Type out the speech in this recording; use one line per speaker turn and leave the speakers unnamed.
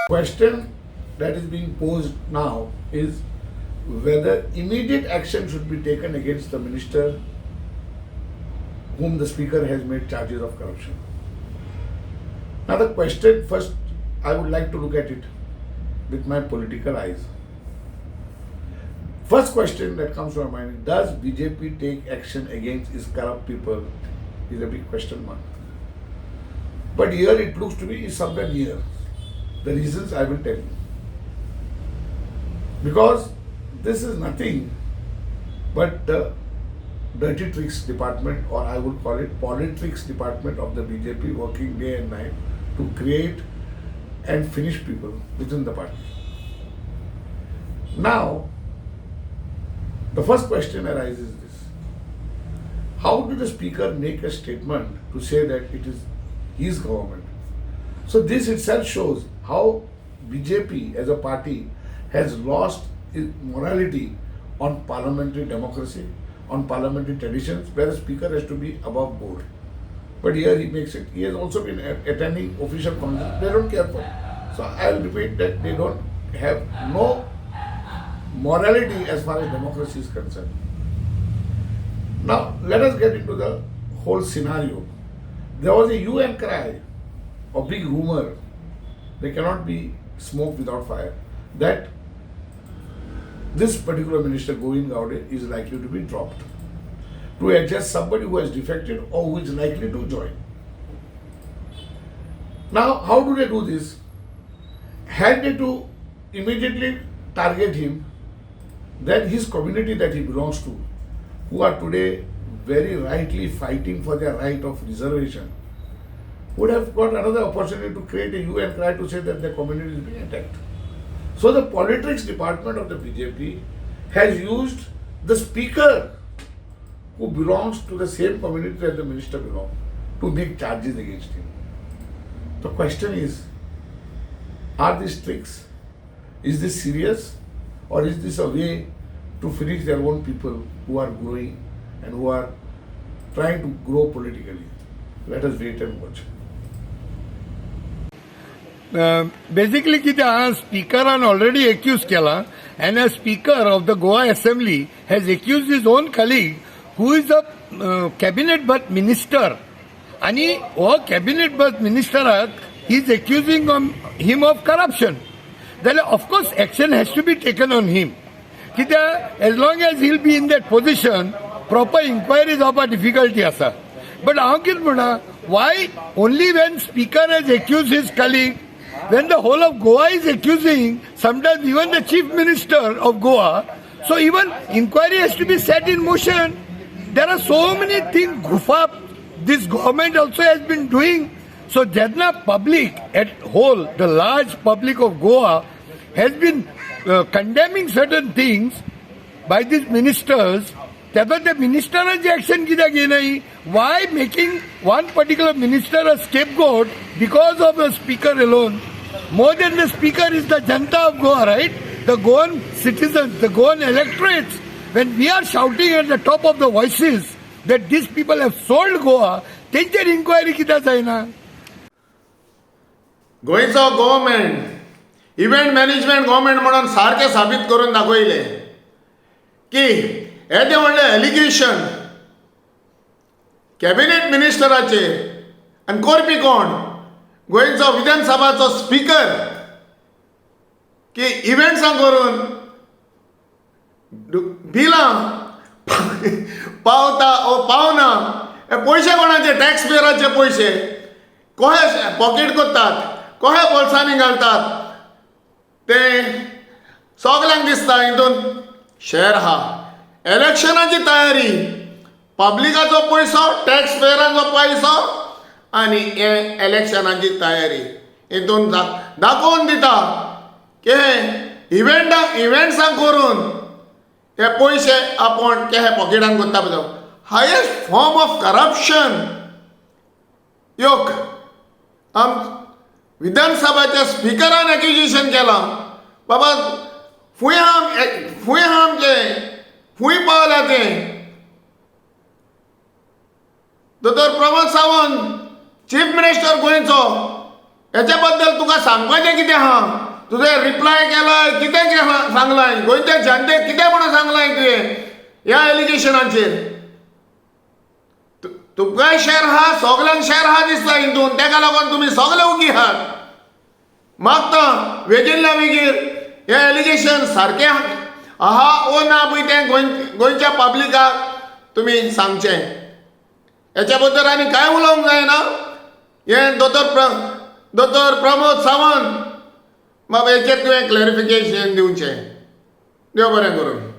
Question that is being posed now is whether immediate action should be taken against the minister whom the speaker has made charges of corruption. Now the question, first I would like to look at it with my political eyes. First question that comes to my mind is, does BJP take action against its corrupt people? Is a big question mark. But here it looks to be is somewhere near. The reasons I will tell you. Because this is nothing but the dirty tricks department, or I would call it politics department of the BJP, working day and night to create and finish people within the party. Now, the first question arises this: how did the speaker make a statement to say that it is his government? So this itself shows how BJP as a party has lost its morality on parliamentary democracy, on parliamentary traditions, where the speaker has to be above board. But here he makes it. He has also been attending official conferences. They don't care for it. So I will repeat that they don't have no morality as far as democracy is concerned. Now let us get into the whole scenario. There was a hue and cry, a big rumor, there cannot be smoke without fire, that this particular minister, Govind Gowde, is likely to be dropped to adjust somebody who has defected or who is likely to join. Now, how do they do this? Had they to immediately target him, then his community that he belongs to, who are today very rightly fighting for their right of reservation, would have got another opportunity to create a hue and cry to say that the community is being attacked. So the politics department of the BJP has used the speaker who belongs to the same community that the minister belongs to make charges against him. The question is, are these tricks? Is this serious? Or is this a way to finish their own people who are growing and who are trying to grow politically? Let us wait and watch.
Basically कितें स्पीकरान already accused केला, and a speaker of the Goa Assembly has accused his own colleague who is a cabinet birth minister, आणि हो cabinet birth minister he is accusing him of corruption. Then of course action has to be taken on him. कित्याक as long as he'll be in that position, proper inquiries जावपा difficulty आसा. But हांव कितें म्हणा, why only when speaker has accused his colleague, when the whole of Goa is accusing, sometimes even the chief minister of Goa, so even inquiry has to be set in motion. There are so many things Gufa this government also has been doing. So Jadna public at whole, the large public of Goa has been condemning certain things by these ministers. त्यात the minister action कित्याक घेयनाय? Why making one particular minister a scapegoat because of the speaker alone? More than the speaker is the Janta of Goa, right? The Goan citizens, the Goan electorates. When we are shouting at the top of the voices that these people have sold Goa, तेंचेर inquiry कित्याक जायना?
गोंयचो government event management government म्हणून सारकें साबीत करून दाखयलें की येदें व्हडलें एलिगेशन कॅबिनेट मिनिस्टराचेर आनी करपी कोण? गोंयचो विधानसभाचो स्पीकर, की इव्हेंट्सां करून बिलां पावता ओ पावना, हे पयशे कोणाचे? टॅक्स पेयराचे पयशे कशे पॉकेट करतात, कशे बोल्सांनी घालतात, ते सगल्यांक दिसता. हितून शेअर आहा. इलेक्शनाची तयारी, पब्लिकाचो पयसो, टॅक्स पेयरांचो पयसो आनी हे इलेक्शनाची तयारी, हितून दाखोवन दिता की इव्हेंट्सां करून हे पयशे आपूण केहे पॉकेटान करता पळय. हायेस्ट फॉर्म ऑफ करप्शन योग विधानसभाच्या स्पीकरान एक्युजेशन केलां. बाबा फूंय आमचे फूंय पावला तें. दोतोर प्रमोद सावंत चीफ मिनिस्टर गोंयचो, हेच्या बद्दल तुका सांगपाचें कितें आहा? तुवें रिप्लाय केलाय, कितें सांगलाय, गोंयच्या जनतेक कितें म्हणून सांगलाय तुवें ह्या एलिगेशनाचेर? तुमकांय शेअर आहा, सगल्यांक शेअर आहा दिसता हितून, तेका लागून तुमी सगळे उगी आहात. मागता बेगिनल्या बेगीन हे एलिगेशन सारकें आहा ओ ना पळय तें गोंयच्या पब्लिकाक तुमी सांगचें. हेच्या बद्दल आनी कांय उलोवंक जायना. हें दोतोर प्रमोद सावंत बाबा हेचेर तुवें क्लॅरिफिकेशन दिवचें. देव बरें करूं.